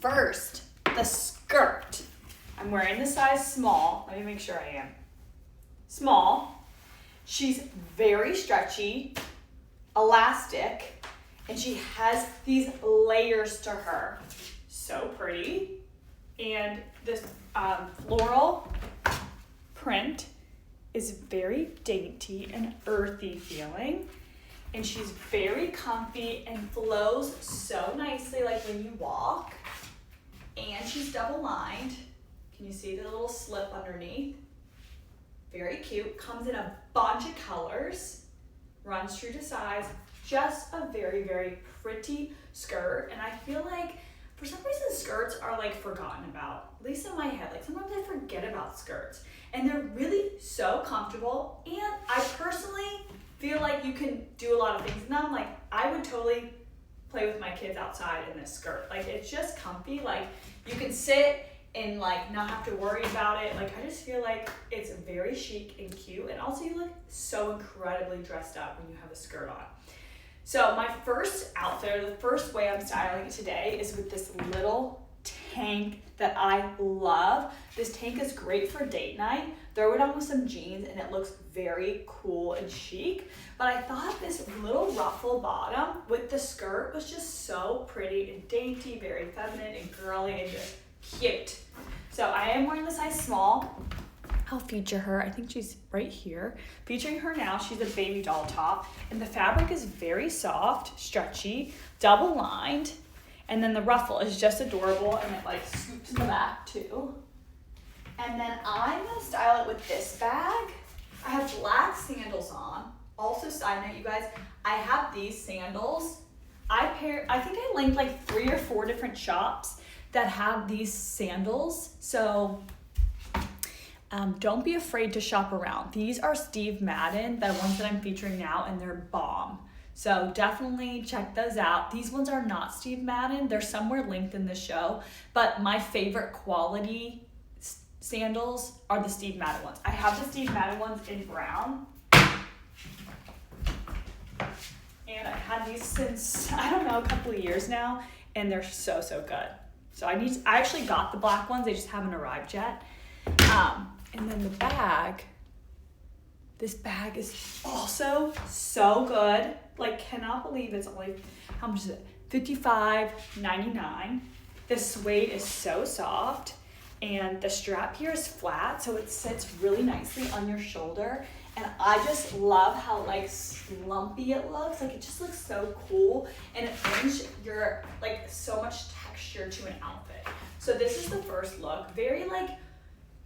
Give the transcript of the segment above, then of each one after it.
First, the skirt. I'm wearing the size small. Let me make sure I am. Small. She's very stretchy, elastic, and she has these layers to her. So pretty. And this floral print is very dainty and earthy feeling. And she's very comfy and flows so nicely like when you walk. And she's double lined. Can you see the little slip underneath? Very cute. Comes in a bunch of colors. Runs true to size. Just a very, very pretty skirt. And I feel like for some reason skirts are like forgotten about. At least in my head. Like sometimes I forget about skirts. And they're really so comfortable. And I personally feel like you can do a lot of things in them. Like I would totally play with my kids outside in this skirt. Like it's just comfy. Like you can sit and like not have to worry about it. Like I just feel like it's very chic and cute. And also you look so incredibly dressed up when you have a skirt on. So my first outfit, the first way I'm styling it today is with this little tank that I love. This tank is great for date night. Throw it on with some jeans and it looks very cool and chic. But I thought this little ruffle bottom with the skirt was just so pretty and dainty, very feminine and girly and just cute. So I am wearing the size small. I'll feature her. I think she's right here. Featuring her now, she's a baby doll top. And the fabric is very soft, stretchy, double lined. And then the ruffle is just adorable and it like scoops in the back too. And then I'm gonna style it with this bag. I have black sandals on. Also, side note, you guys, I have these sandals. I think I linked like 3 or 4 different shops that have these sandals. So don't be afraid to shop around. These are Steve Madden, the ones that I'm featuring now, and they're bomb. So definitely check those out. These ones are not Steve Madden. They're somewhere linked in the show, but my favorite quality sandals are the Steve Madden ones. I have the Steve Madden ones in brown. And I've had these since, I don't know, a couple of years now, and they're so, so good. So I actually got the black ones, they just haven't arrived yet. And then the bag, this bag is also so good. Like, cannot believe it's only, how much is it? $55.99. The suede is so soft, and the strap here is flat, so it sits really nicely on your shoulder. And I just love how like slumpy it looks. Like it just looks so cool, and it brings your like so much texture to an outfit. So this is the first look, very like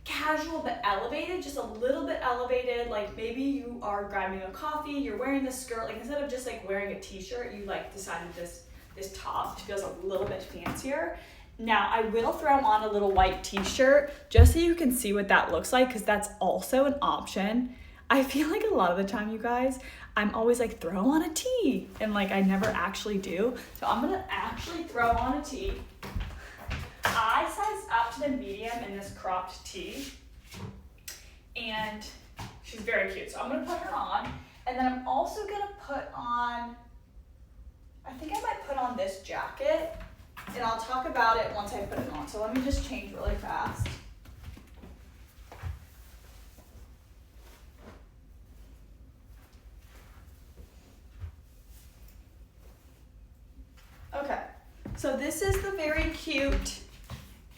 casual but elevated, just a little bit elevated. Like maybe you are grabbing a coffee, you're wearing this skirt, like instead of just like wearing a t-shirt, you like decided this top feels a little bit fancier. Now I will throw on a little white t-shirt just so you can see what that looks like, because that's also an option. I feel like a lot of the time, you guys, I'm always like, throw on a tee, and like I never actually do. So I'm gonna actually throw on a tee. I sized up to the medium in this cropped tee, and she's very cute. So I'm gonna put her on, and then I'm also gonna put on, I think I might put on this jacket, and I'll talk about it once I put it on. So let me just change really fast. Okay, so this is the very cute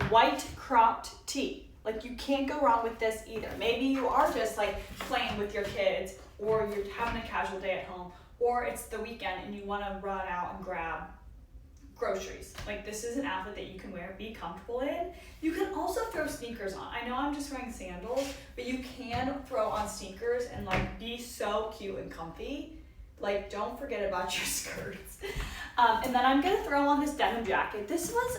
white cropped tee. Like you can't go wrong with this either. Maybe you are just like playing with your kids, or you're having a casual day at home, or it's the weekend and you want to run out and grab groceries. Like this is an outfit that you can wear, be comfortable in. You can also throw sneakers on. I know I'm just wearing sandals, but you can throw on sneakers and like be so cute and comfy. Like, don't forget about your skirts. And then I'm gonna throw on this denim jacket. This was,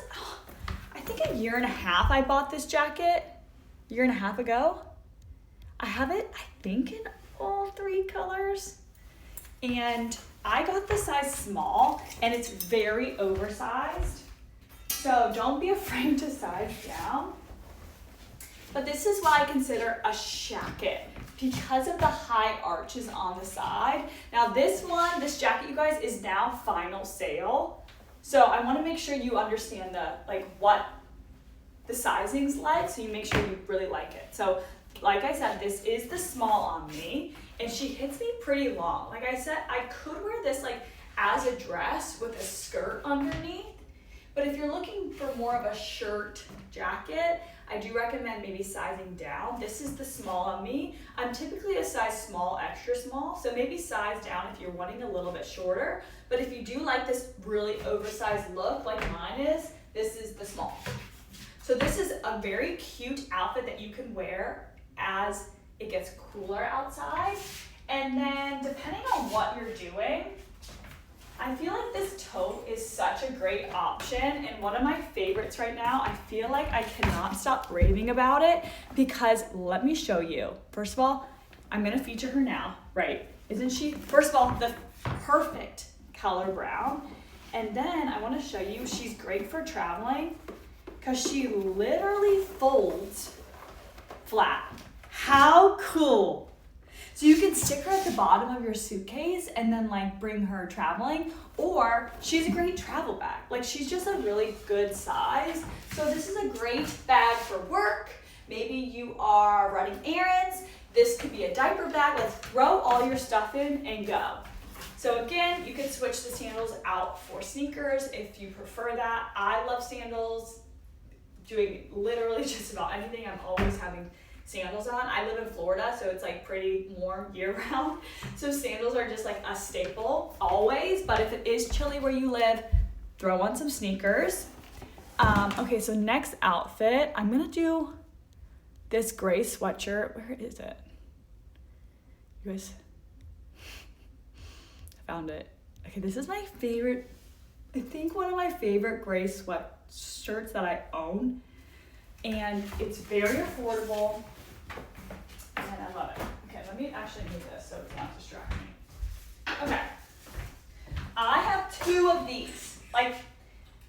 I think a year and a half I bought this jacket, a year and a half ago. I have it, I think, in all 3 colors. And I got the size small, and it's very oversized. So don't be afraid to size down. But this is what I consider a shacket, because of the high arches on the side. Now this jacket, you guys, is now final sale. So I want to make sure you understand what the sizing's like, so you make sure you really like it. So like I said, this is the small on me, and she hits me pretty long. Like I said, I could wear this like as a dress with a skirt underneath, but if you're looking for more of a shirt jacket, I do recommend maybe sizing down. This is the small on me. I'm typically a size small, extra small, so maybe size down if you're wanting a little bit shorter. But if you do like this really oversized look like mine is, this is the small. So this is a very cute outfit that you can wear as it gets cooler outside. And then depending on what you're doing, I feel like this tote is such a great option and one of my favorites right now. I feel like I cannot stop raving about it because let me show you. First of all, I'm gonna feature her now, right? Isn't she? First of all, the perfect color brown. And then I wanna show you, she's great for traveling because she literally folds flat. How cool! So you can stick her at the bottom of your suitcase and then like bring her traveling, or she's a great travel bag. Like she's just a really good size. So this is a great bag for work. Maybe you are running errands. This could be a diaper bag. Let's throw all your stuff in and go. So again, you can switch the sandals out for sneakers if you prefer that. I love sandals, doing literally just about anything. I'm always having sandals on. I live in Florida, so it's like pretty warm year round. So sandals are just like a staple always, but if it is chilly where you live, throw on some sneakers. Okay, so next outfit, I'm gonna do this gray sweatshirt. Where is it? You guys, I found it. Okay, this is my favorite, I think one of my favorite gray sweatshirts that I own. And it's very affordable. And I love it. Okay, let me actually move this so it's not distracting me. Okay. I have 2 of these. Like,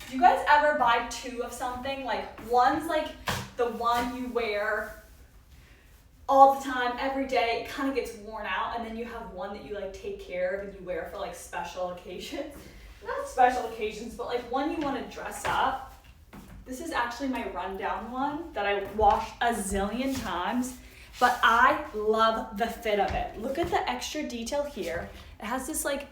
do you guys ever buy 2 of something? Like, one's like the one you wear all the time, every day. It kind of gets worn out. And then you have one that you like take care of and you wear for like special occasions. Not special occasions, but like one you want to dress up. This is actually my rundown one that I washed a zillion times, but I love the fit of it. Look at the extra detail here. It has this like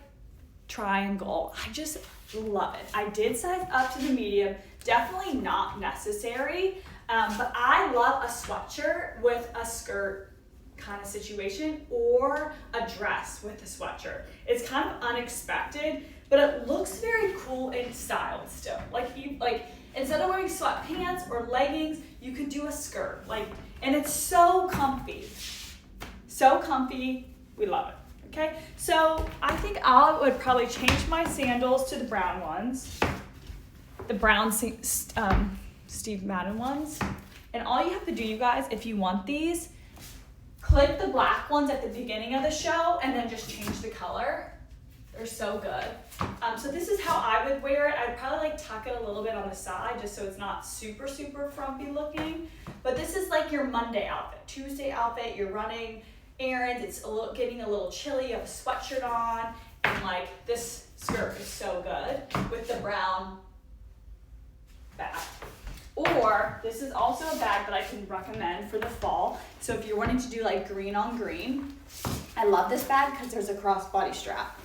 triangle. I just love it. I did size up to the medium, definitely not necessary, but I love a sweatshirt with a skirt kind of situation or a dress with a sweatshirt. It's kind of unexpected, but it looks very cool and styled still. Like instead of wearing sweatpants or leggings, you could do a skirt. And it's so comfy. So comfy, we love it, okay? So I think I would probably change my sandals to the brown ones. The brown Steve Madden ones. And all you have to do, you guys, if you want these, click the black ones at the beginning of the show and then just change the color. They're so good. So this is how I would wear it. I'd probably like tuck it a little bit on the side just so it's not super, super frumpy looking. But this is like your Monday outfit, Tuesday outfit. You're running errands. It's getting a little chilly. You have a sweatshirt on. And like this skirt is so good with the brown bag. Or this is also a bag that I can recommend for the fall. So if you're wanting to do like green on green, I love this bag because there's a crossbody strap.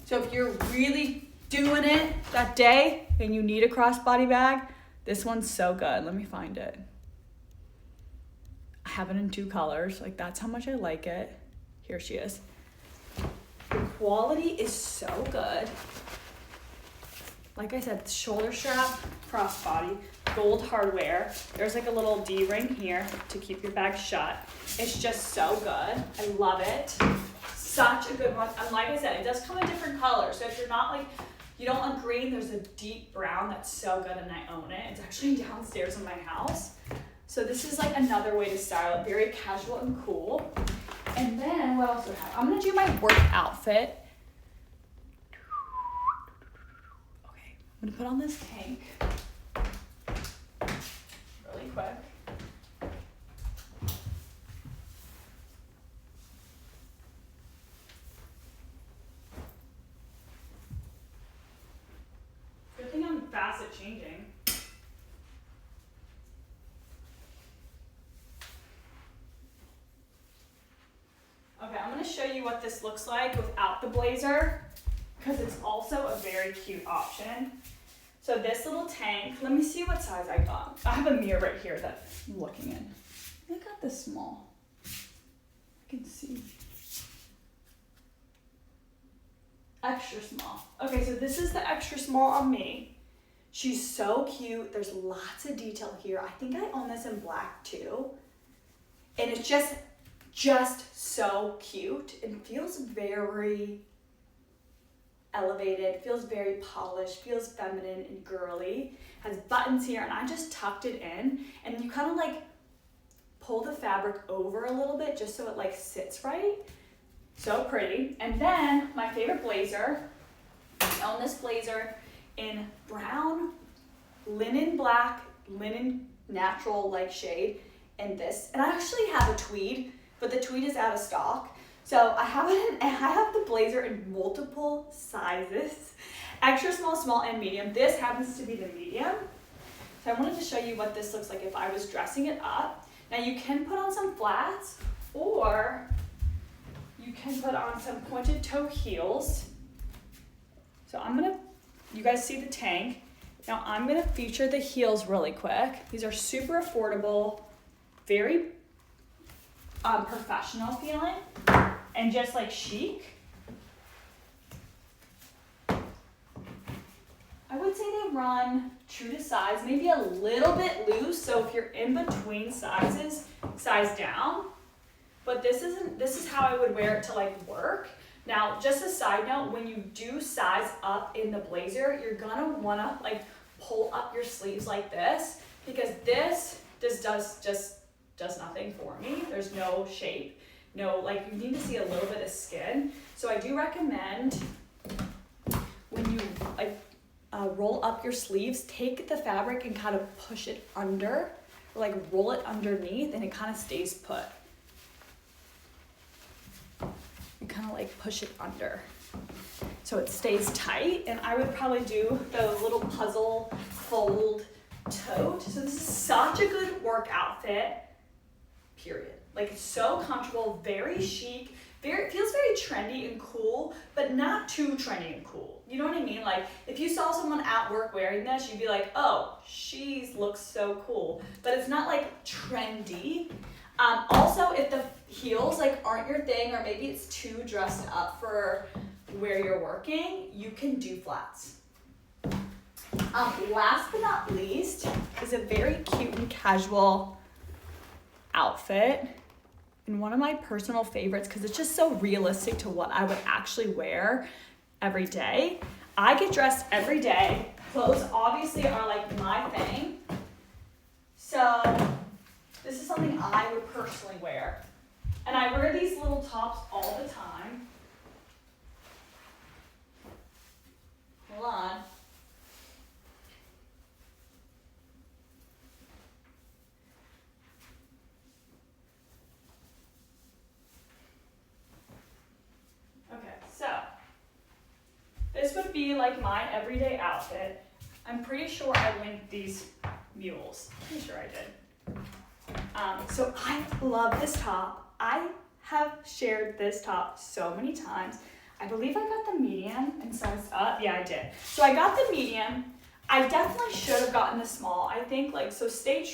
So if you're really doing it that day and you need a crossbody bag, this one's so good. Let me find it. I have it in 2 colors. Like that's how much I like it. Here she is. The quality is so good. Like I said, shoulder strap, crossbody, gold hardware. There's like a little D-ring here to keep your bag shut. It's just so good. I love it. Such a good one. And like I said, it does come in different colors. So if you're not like, you don't want green, there's a deep brown that's so good and I own it. It's actually downstairs in my house. So this is like another way to style it. Very casual and cool. And then what else do I have? I'm gonna do my work outfit. Okay, I'm gonna put on this tank really quick. this looks like without the blazer, because it's also a very cute option. So this little tank, let me see what size I got. I have a mirror right here that I'm looking in. I got this small. I can see. Extra small. Okay, so this is the extra small on me. She's so cute. There's lots of detail here. I think I own this in black too. And it's just so cute. It feels very elevated, feels very polished, feels feminine and girly. Has buttons here, and I just tucked it in, and you kind of like pull the fabric over a little bit just so it like sits right. So pretty. And then my favorite blazer, I own this blazer in brown, linen black, linen natural like shade, and this. And I actually have a tweed, but the tweed is out of stock. So I have the blazer in multiple sizes, extra small, small, and medium. This happens to be the medium. So I wanted to show you what this looks like if I was dressing it up. Now you can put on some flats, or you can put on some pointed toe heels. So you guys see the tank. Now I'm gonna feature the heels really quick. These are super affordable, very professional feeling, and just like chic. I would say they run true to size, maybe a little bit loose, so if you're in between sizes, size down. But this is how I would wear it to like work. Now, just a side note, when you do size up in the blazer, you're gonna wanna like pull up your sleeves like this, because this does nothing for me. There's no shape, no, like you need to see a little bit of skin. So I do recommend when you like roll up your sleeves, take the fabric and kind of push it under, or like roll it underneath, and it kind of stays put. You kind of like push it under so it stays tight. And I would probably do the little puzzle fold tote. So this is such a good work outfit, period. Like it's so comfortable, very chic, it feels very trendy and cool, but not too trendy and cool. You know what I mean? Like if you saw someone at work wearing this, you'd be like, oh, she looks so cool. But it's not like trendy. Also, if the heels like aren't your thing, or maybe it's too dressed up for where you're working, you can do flats. Last but not least is a very cute and casual outfit, and one of my personal favorites because it's just so realistic to what I would actually wear every day. I get dressed every day. Clothes obviously are like my thing. So this is something I would personally wear. And I wear these little tops all the time. Hold on. Okay, so this would be like my everyday outfit. I'm pretty sure I linked these mules. Pretty sure I did. So I love this top. I have shared this top so many times. I believe I got the medium and sized up. Yeah, I did. So I got the medium. I definitely should have gotten the small. I think like, so stay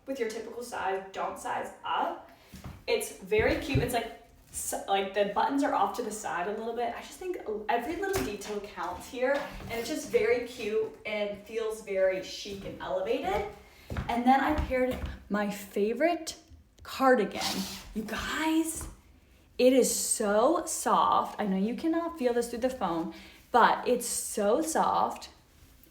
with your typical size. Don't size up. It's very cute. It's like the buttons are off to the side a little bit. I just think every little detail counts here, and it's just very cute and feels very chic and elevated. And then I paired my favorite cardigan. You guys, it is so soft. I know you cannot feel this through the phone, but it's so soft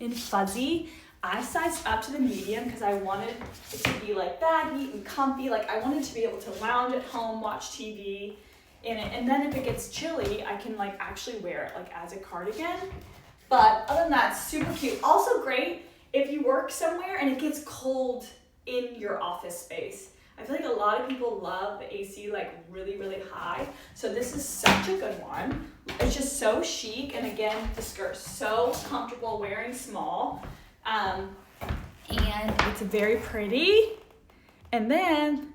and fuzzy. I sized up to the medium because I wanted it to be like baggy and comfy. Like I wanted to be able to lounge at home, watch TV in it. And then if it gets chilly, I can like actually wear it like as a cardigan. But other than that, super cute. Also great if you work somewhere and it gets cold in your office space. I feel like a lot of people love the AC like really, really high. So this is such a good one. It's just so chic. And again, the skirt's so comfortable wearing small. And it's very pretty. And then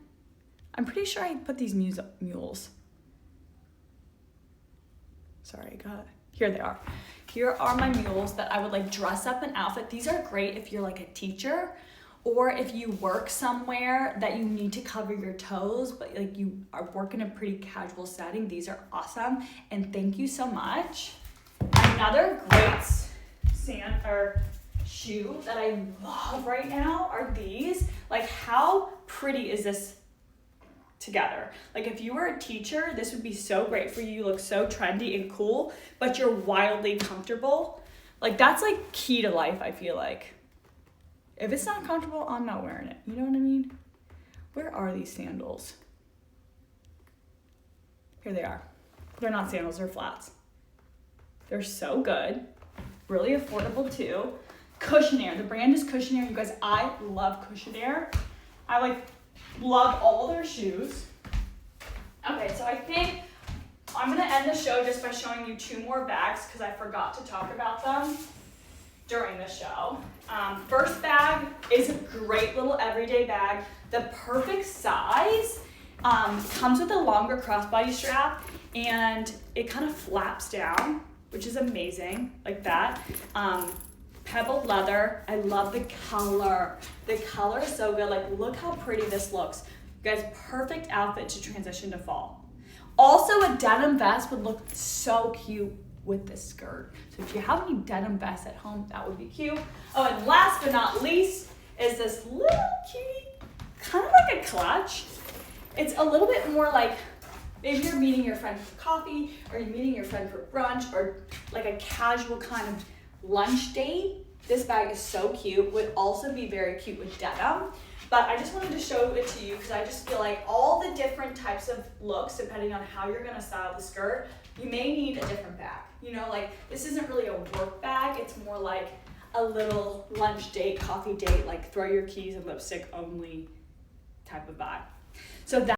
I'm pretty sure I put these mules. sorry, here they are. Here are my mules that I would like dress up an outfit. These are great if you're like a teacher or if you work somewhere that you need to cover your toes, but like you are working in a pretty casual setting. These are awesome, and thank you so much. Another great shoe that I love right now are these. Like, how pretty is this together? Like, if you were a teacher, this would be so great for you. You look so trendy and cool, but you're wildly comfortable. Like, that's like key to life, I feel like. If it's not comfortable, I'm not wearing it. You know what I mean? Where are these sandals? Here they are. They're not sandals, they're flats. They're so good. Really affordable too. Cushionaire. The brand is Cushionaire. You guys, I love Cushionaire. I like love all their shoes. Okay, so I think I'm gonna end the show just by showing you 2 more bags because I forgot to talk about them during the show. First bag is a great little everyday bag. The perfect size. Comes with a longer crossbody strap and it kind of flaps down, which is amazing, like that. Pebbled leather. I love the color. The color is so good. Like, look how pretty this looks. You guys, perfect outfit to transition to fall. Also, a denim vest would look so cute with this skirt. So if you have any denim vests at home, that would be cute. Oh, and last but not least is this little cutie, kind of like a clutch. It's a little bit more like, maybe you're meeting your friend for coffee, or you're meeting your friend for brunch, or like a casual kind of lunch date. This bag is so cute. Would also be very cute with denim. But I just wanted to show it to you because I just feel like all the different types of looks, depending on how you're gonna style the skirt, you may need a different bag. You know, like, this isn't really a work bag. It's more like a little lunch date, coffee date, like throw your keys and lipstick only type of bag. So that